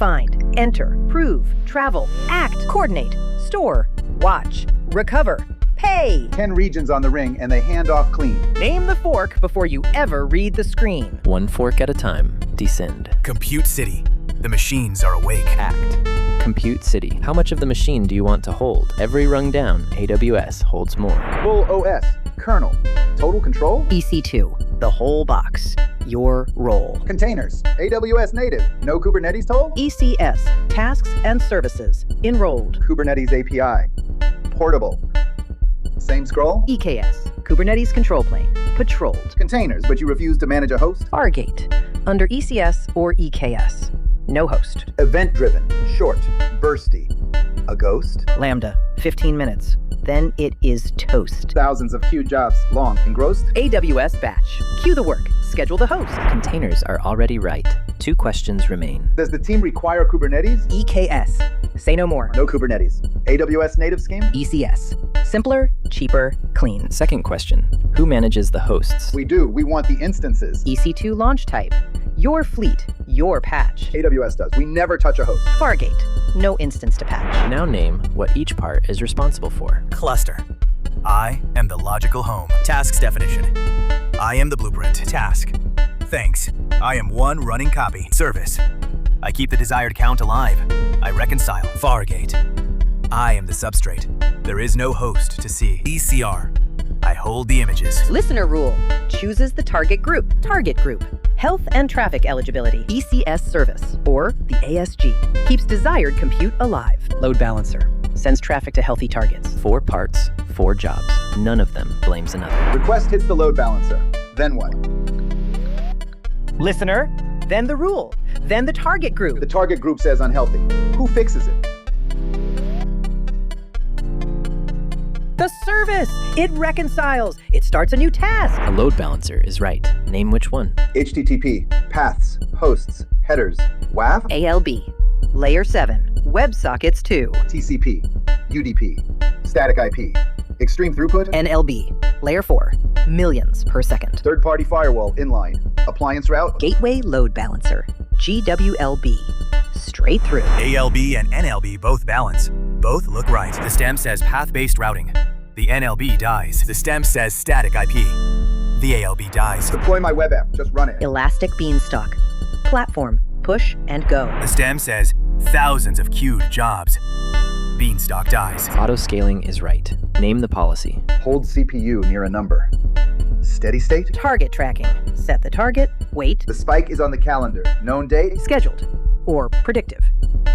Find, enter, prove, travel, act, coordinate, store, watch, recover, pay. 10 regions on the ring and they hand off clean. Name the fork before you ever read the screen. One fork at a time. Descend. Compute City. The machines are awake. Act. Compute City. How much of the machine do you want to hold? Every rung down, AWS holds more. Full OS, kernel, total control. EC2, the whole box, your role. Containers, AWS native, no Kubernetes toll. ECS, tasks and services, enrolled. Kubernetes API, portable. Same scroll. EKS, Kubernetes control plane, patrolled. Containers, but you refuse to manage a host. Fargate, under ECS or EKS, no host. Event-driven, short, bursty. A ghost. Lambda, 15 minutes. Then it is toast. Thousands of queued jobs, long, engrossed. AWS batch. Queue the work. Schedule the host. Containers are already right. 2 questions remain. Does the team require Kubernetes? EKS. Say no more. No Kubernetes. AWS native scheme? ECS. Simpler, cheaper, clean. Second question. Who manages the hosts? We do. We want the instances. EC2 launch type. Your fleet, your patch. AWS does. We never touch a host. Fargate. No instance to patch. Now name what each part is responsible for. Cluster. I am the logical home. Tasks definition. I am the blueprint. Task. Thanks. I am one running copy. Service. I keep the desired count alive. I reconcile. Fargate. I am the substrate. There is no host to see. ECR. I hold the images. Listener rule. Chooses the target group. Target group. Health and traffic eligibility. ECS service, or the ASG. Keeps desired compute alive. Load balancer. Sends traffic to healthy targets. 4 parts, 4 jobs. None of them blames another. Request hits the load balancer. Then what? Listener, then the rule, then the target group. The target group says unhealthy. Who fixes it? The service! It reconciles. It starts a new task. A load balancer is right. Name which one. HTTP, paths, hosts, headers, WAF, ALB, Layer 7, WebSockets 2, TCP, UDP, static IP, extreme throughput, NLB, Layer 4, millions per second. third-party firewall inline, appliance route, Gateway Load Balancer, GWLB, straight through. ALB and NLB both balance. Both look right. The stem says path-based routing. The NLB dies. The stem says static IP. The ALB dies. deploy my web app, just run it. Elastic Beanstalk, platform, push and go. The stem says thousands of queued jobs. Beanstalk dies. Auto scaling is right. Name the policy. Hold CPU near a number. Steady state, Target tracking, set the target, wait, the spike is on the calendar, known date, scheduled, or predictive.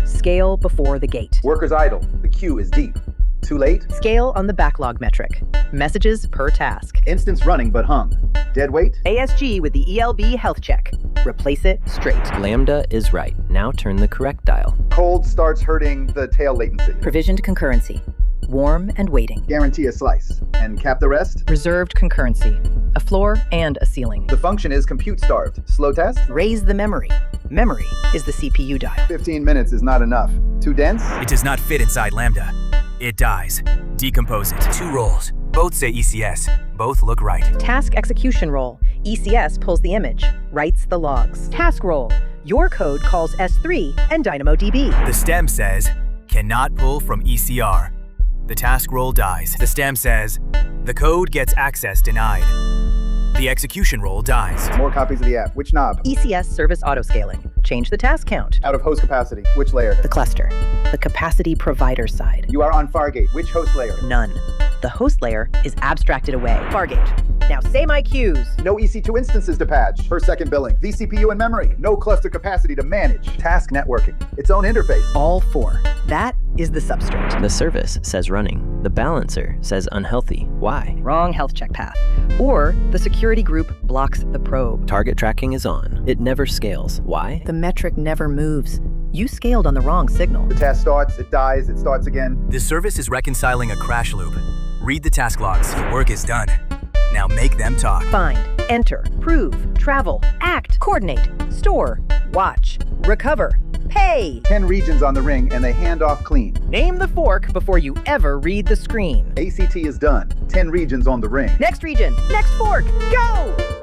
Scale before the gate. workers idle, the queue is deep. Too late, Scale on the backlog metric. Messages per task. instance running but hung. Dead weight, ASG with the ELB health check. Replace it straight. Lambda is right. Now turn the correct dial. cold starts hurting the tail latency. Provisioned concurrency. Warm and waiting. Guarantee a slice, and cap the rest. Reserved concurrency. A floor and a ceiling. The function is compute starved. Slow test, Raise the memory. Memory is the CPU dial. 15 minutes is not enough. Too dense, It does not fit inside Lambda. It dies. Decompose it. 2 roles. Both say ECS. Both look right. Task execution role. ECS pulls the image, writes the logs. Task role. Your code calls S3 and DynamoDB. The stem says, cannot pull from ECR. The task role dies. The stem says, the code gets access denied. The execution role dies. more copies of the app. Which knob? ECS Service Auto Scaling. Change the task count. Out of host capacity. Which layer? The cluster. The capacity provider side. You are on Fargate. Which host layer? None. The host layer is abstracted away. Fargate. Now say my queues. No EC2 instances to patch. Per second billing. vCPU and memory. No cluster capacity to manage. Task networking. Its own interface. All 4. That is the substrate. The service says running. The balancer says unhealthy. Why? Wrong health check path. Or the security group blocks the probe. Target tracking is on. It never scales. Why? The metric never moves. You scaled on the wrong signal. The task starts, it dies, it starts again. The service is reconciling a crash loop. Read the task logs. The work is done. Now make them talk. Find, enter, prove, travel, act, coordinate, store, watch, recover, pay. 10 regions on the ring and they hand off clean. Name the fork before you ever read the screen. ACT is done. 10 regions on the ring. Next region, next fork, go!